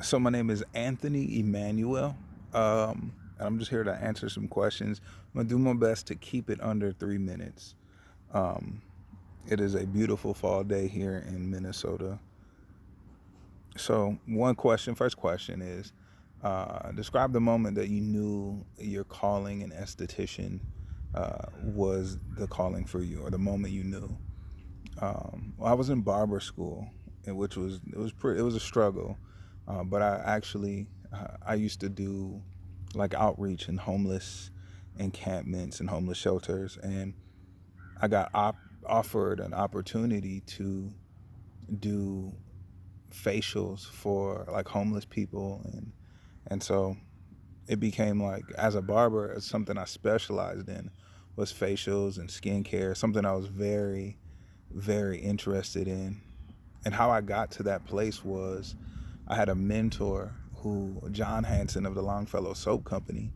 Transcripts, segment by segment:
So my name is Anthony Emmanuel, and I'm just here to answer some questions. I'm gonna do my best to keep it under 3 minutes. Um, it is a beautiful fall day here in Minnesota. So first question is, describe the moment that you knew your calling, an esthetician, was the calling for you, or the moment you knew. Well, I was in barber school, which was it was a struggle, but I used to do like outreach in homeless encampments and homeless shelters, and I got offered an opportunity to do facials for like homeless people, and so it became like, as a barber, it's something I specialized in, was facials and skincare, something I was very interested in. And how I got to that place was, I had a mentor, who John Hanson of the Longfellow Soap Company,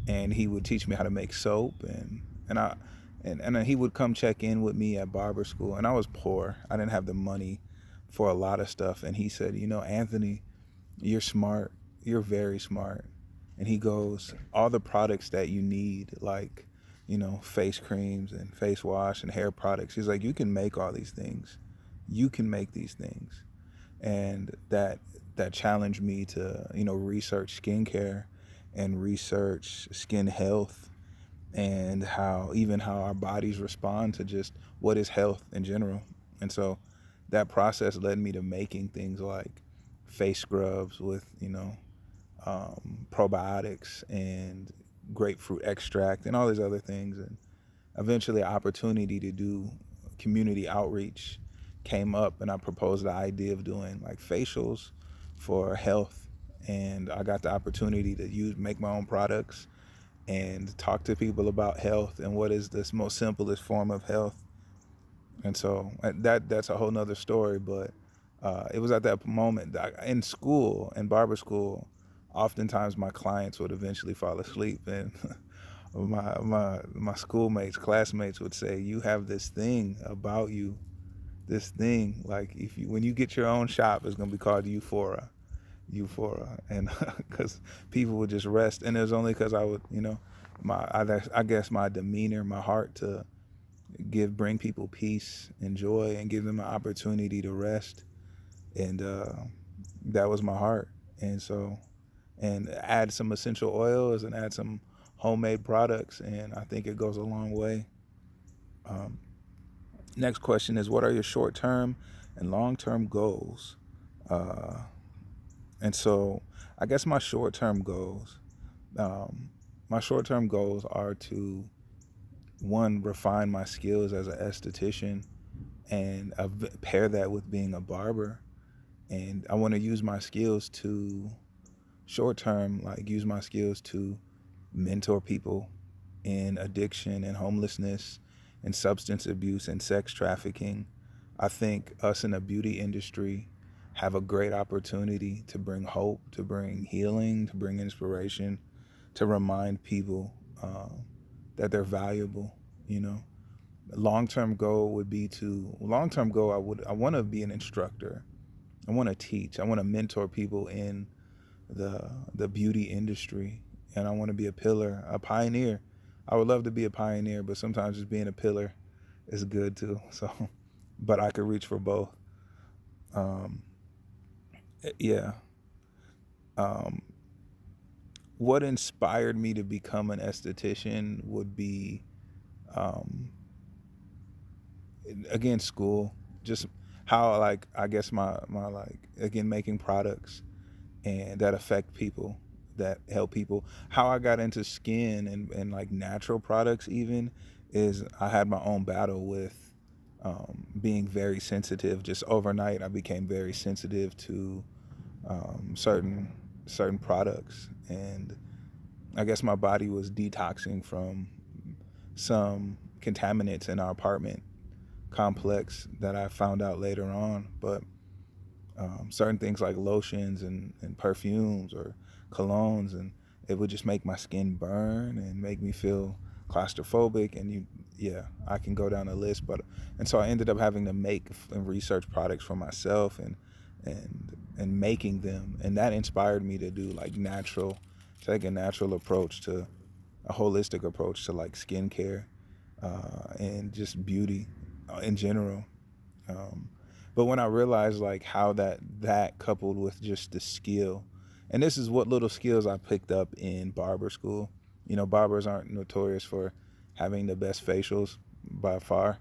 and he would teach me how to make soap, and I and then he would come check in with me at barber school, and I was poor. I didn't have the money for a lot of stuff, and he said, Anthony, you're smart. You're very smart. And he goes, all the products that you need, like, face creams and face wash and hair products, he's like, you can make all these things. You can make these things. And that challenged me to, research skincare and research skin health, and how our bodies respond to just what is health in general. And so that process led me to making things like face scrubs with, probiotics and grapefruit extract and all these other things. And eventually, an opportunity to do community outreach came up, and I proposed the idea of doing like facials for health. And I got the opportunity to make my own products and talk to people about health and what is this most simplest form of health. And so that's a whole nother story. But it was at that moment that in school, in barber school, oftentimes my clients would eventually fall asleep, and my schoolmates, classmates would say, "You have this thing about you, this thing. Like, when you get your own shop, it's gonna be called Euphora," and because people would just rest, and it was only because I would, I guess my demeanor, my heart to bring people peace and joy and give them an opportunity to rest, and that was my heart. And so, and add some essential oils and add some homemade products, and I think it goes a long way. Um, Next question is, what are your short-term and long-term goals? Uh, and so, I guess um, my short-term goals are to, one, refine my skills as an esthetician, and pair that with being a barber. And I want to use my skills to, short term, like, use my skills to mentor people in addiction and homelessness and substance abuse and sex trafficking. I think us in the beauty industry have a great opportunity to bring hope, to bring healing, to bring inspiration, to remind people that they're valuable. You know, long term goal. I want to be an instructor. I want to teach. I want to mentor people in the beauty industry, and I want to be a pillar, a pioneer. I would love to be a pioneer, but sometimes just being a pillar is good too. So, but I could reach for both. Um, yeah. Um, what inspired me to become an esthetician would be, um, again, school. Just how, like, I guess my like, again, making products and that affect people, that help people. How I got into skin and like natural products even, is I had my own battle with being very sensitive. Just overnight, I became very sensitive to certain products, and I guess my body was detoxing from some contaminants in our apartment complex that I found out later on. But certain things like lotions and perfumes or colognes, and it would just make my skin burn and make me feel claustrophobic. And yeah, I can go down the list. And so I ended up having to make and research products for myself, and and making them. And that inspired me to do like take a natural approach to a holistic approach to like skincare and just beauty in general. Um, but when I realized like how that coupled with just the skill, and this is what little skills I picked up in barber school. You know, barbers aren't notorious for having the best facials by far.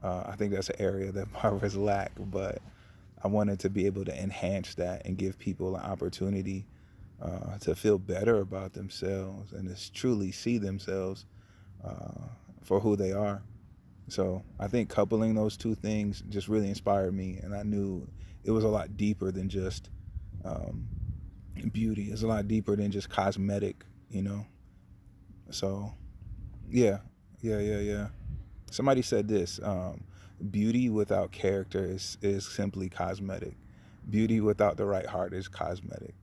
I think that's an area that barbers lack, but I wanted to be able to enhance that and give people an opportunity to feel better about themselves and to truly see themselves uh, for who they are. So I think coupling those two things just really inspired me, and I knew it was a lot deeper than just um, beauty. It's a lot deeper than just cosmetic, you know. So yeah, yeah. Somebody said this: beauty without character is simply cosmetic. Beauty without the right heart is cosmetic.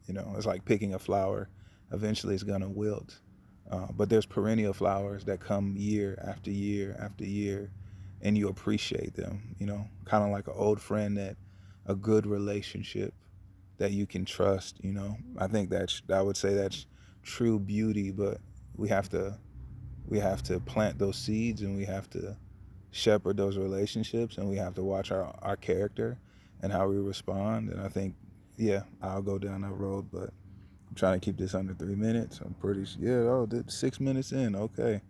You know, it's like picking a flower. Eventually, it's gonna wilt. But there's perennial flowers that come year after year after year, and you appreciate them. You know, kind of like an old friend that a good relationship that you can trust. You know, I would say that's true beauty. But we have to we have to plant those seeds, and we have to shepherd those relationships, and we have to watch our character and how we respond. And I think, yeah, I'll go down that road, but I'm trying to keep this under 3 minutes. I'm pretty, yeah, 6 minutes in. Okay.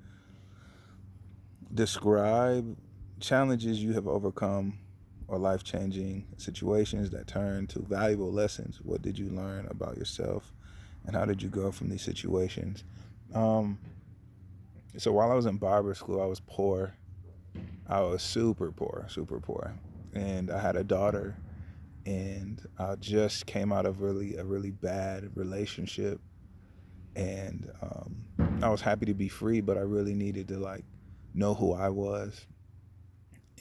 Describe challenges you have overcome or life-changing situations that turn to valuable lessons. What did you learn about yourself, and how did you grow from these situations? Um, so while I was in barber school, I was poor. I was super poor, super poor. And I had a daughter, and I just came out of a really bad relationship. And I was happy to be free, but I really needed to like know who I was.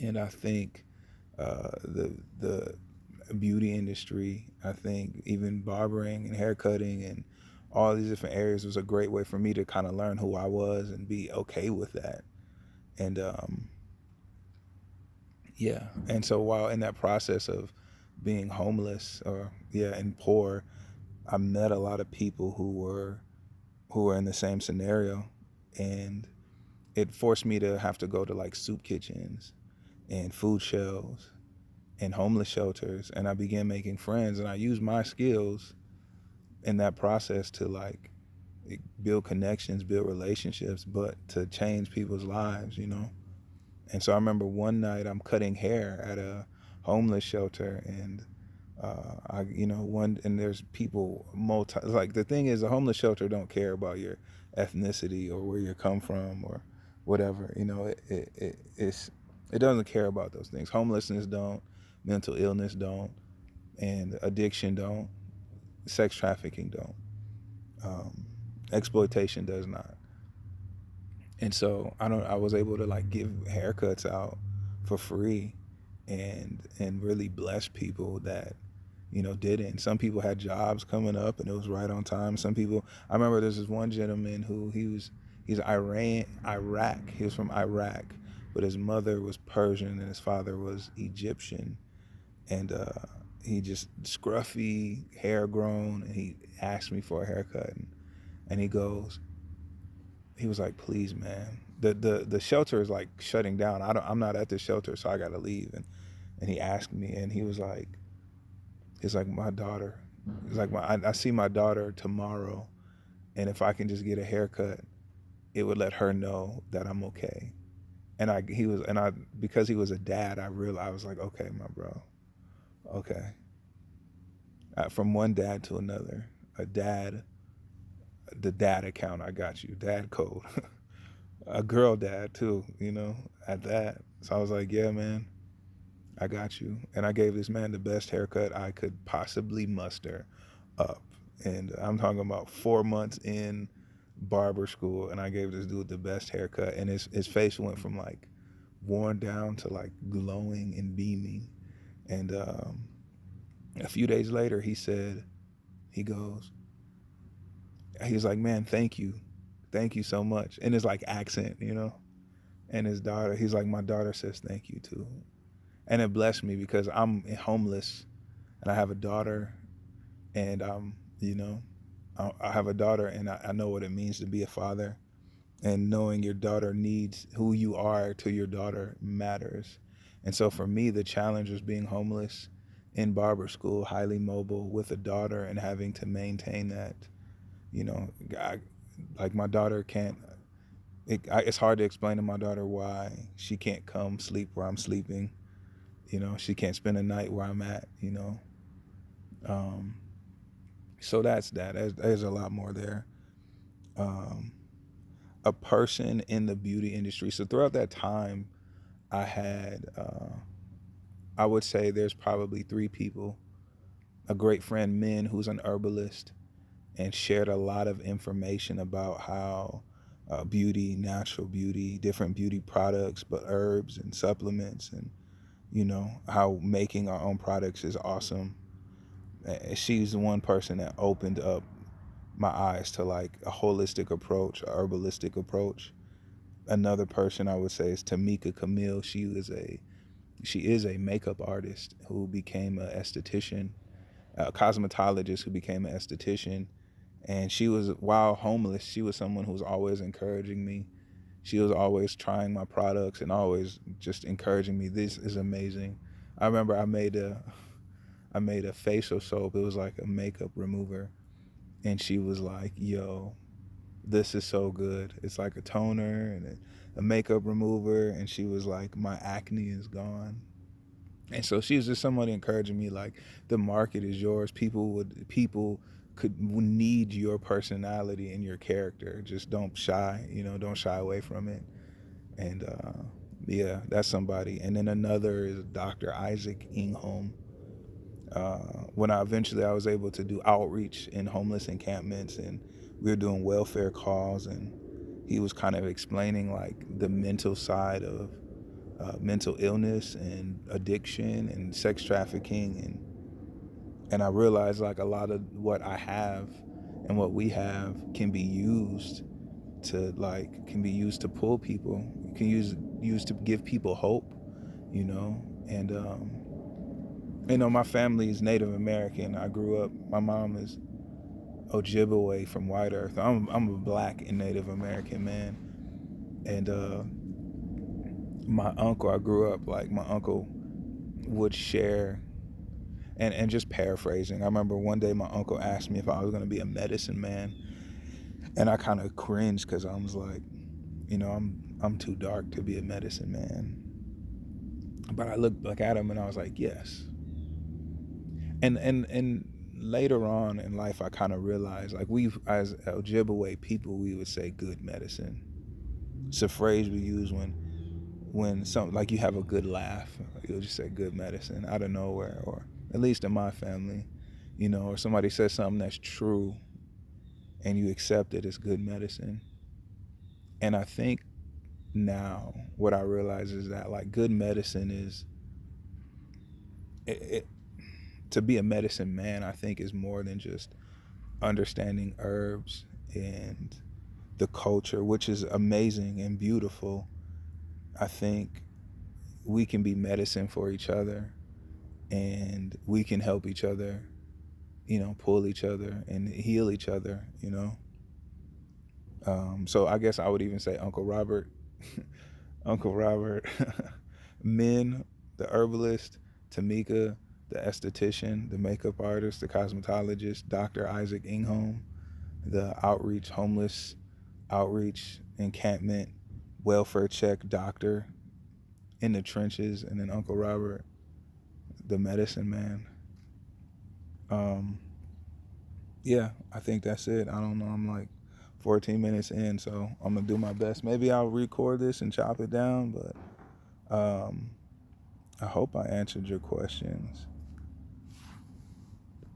And I think the beauty industry, I think even barbering and haircutting and all these different areas was a great way for me to kind of learn who I was and be okay with that. And yeah, and so while in that process of being homeless or yeah and poor, I met a lot of people who were in the same scenario, and it forced me to have to go to like soup kitchens and food shelves and homeless shelters, and I began making friends, and I used my skills in that process to like build connections, build relationships, but to change people's lives, you know. And so I remember one night I'm cutting hair at a homeless shelter, and and there's people like the thing is, a homeless shelter don't care about your ethnicity or where you come from or whatever. You know, it doesn't care about those things. Homelessness don't, mental illness don't, and addiction don't, sex trafficking don't, um, exploitation does not. And so I was able to like give haircuts out for free and really bless people that didn't. Some people had jobs coming up and it was right on time. Some people, I remember there's this one gentleman who he's Iraq. He was from Iraq, but his mother was Persian and his father was Egyptian. And he just scruffy, hair grown, and he asked me for a haircut, and he was like, please, man. The shelter is like shutting down. I'm not at the shelter, so I gotta leave. And he asked me, and he's like, my daughter. He's like, I see my daughter tomorrow, and if I can just get a haircut, it would let her know that I'm okay. And because he was a dad, I was like, okay, my bro, okay. From one dad to another, a dad, the dad account, I got you, dad code. A girl dad too, at that. So I was like, yeah, man, I got you. And I gave this man the best haircut I could possibly muster up. And I'm talking about 4 months in barber school, and I gave this dude the best haircut, and his face went from like worn down to like glowing and beaming. And a few days later, he goes, he's like, man, thank you so much. And his like accent, and his daughter, he's like, my daughter says thank you too. And it blessed me because I'm homeless and I have a daughter, and you know, I have a daughter, and I know what it means to be a father, and knowing your daughter needs who you are to your daughter matters. And so for me, the challenge was being homeless in barber school, highly mobile with a daughter, and having to maintain that. You know, I, like my daughter can't. It's hard to explain to my daughter why she can't come sleep where I'm sleeping. You know, she can't spend a night where I'm at. You know, um, so that's that. There's a lot more there. Um, a person in the beauty industry. So throughout that time, I had, I would say there's probably three people. A great friend, Min, who's an herbalist, and shared a lot of information about how beauty, natural beauty, different beauty products, but herbs and supplements, and you know how making our own products is awesome. And she's the one person that opened up my eyes to like a holistic approach, a herbalistic approach. Another person I would say is Tamika Camille. She is a makeup artist who became an esthetician, a cosmetologist who became an esthetician. And she was, while homeless, she was someone who was always encouraging me. She was always trying my products and always just encouraging me. This is amazing. I remember I made a facial soap. It was like a makeup remover, and she was like, "Yo, this is so good. It's like a toner and a makeup remover." And she was like, "My acne is gone." And so she was just somebody encouraging me, like, the market is yours. People could need your personality and your character. Just don't shy, don't shy away from it. And yeah, that's somebody. And then another is Dr. Isaac Ingholm. When I was able to do outreach in homeless encampments, and we were doing welfare calls, and he was kind of explaining like the mental side of mental illness and addiction and sex trafficking, and I realized like a lot of what I have and what we have can be used to pull people, can use to give people hope, and my family is Native American. I grew up. My mom is Ojibwe from White Earth. I'm a black and Native American man, and my uncle. I grew up like my uncle would share, and just paraphrasing. I remember one day my uncle asked me if I was going to be a medicine man, and I kind of cringed because I was like, I'm too dark to be a medicine man. But I looked back at him and I was like, yes. And later on in life, I kind of realized, like, we, as Ojibwe people, we would say good medicine. It's a phrase we use when something like you have a good laugh, you'll just say good medicine out of nowhere, or at least in my family, or somebody says something that's true and you accept it as good medicine. And I think now what I realize is that like good medicine is it, to be a medicine man, I think, is more than just understanding herbs and the culture, which is amazing and beautiful. I think we can be medicine for each other, and we can help each other, pull each other and heal each other. So I guess I would even say Uncle Robert, Uncle Robert, Min, the herbalist, Tamika, the esthetician, the makeup artist, the cosmetologist, Dr. Isaac Ingholm, the homeless outreach encampment, welfare check doctor in the trenches, and then Uncle Robert, the medicine man. Um, yeah, I think that's it. I don't know. I'm like 14 minutes in, so I'm gonna do my best. Maybe I'll record this and chop it down, but I hope I answered your questions.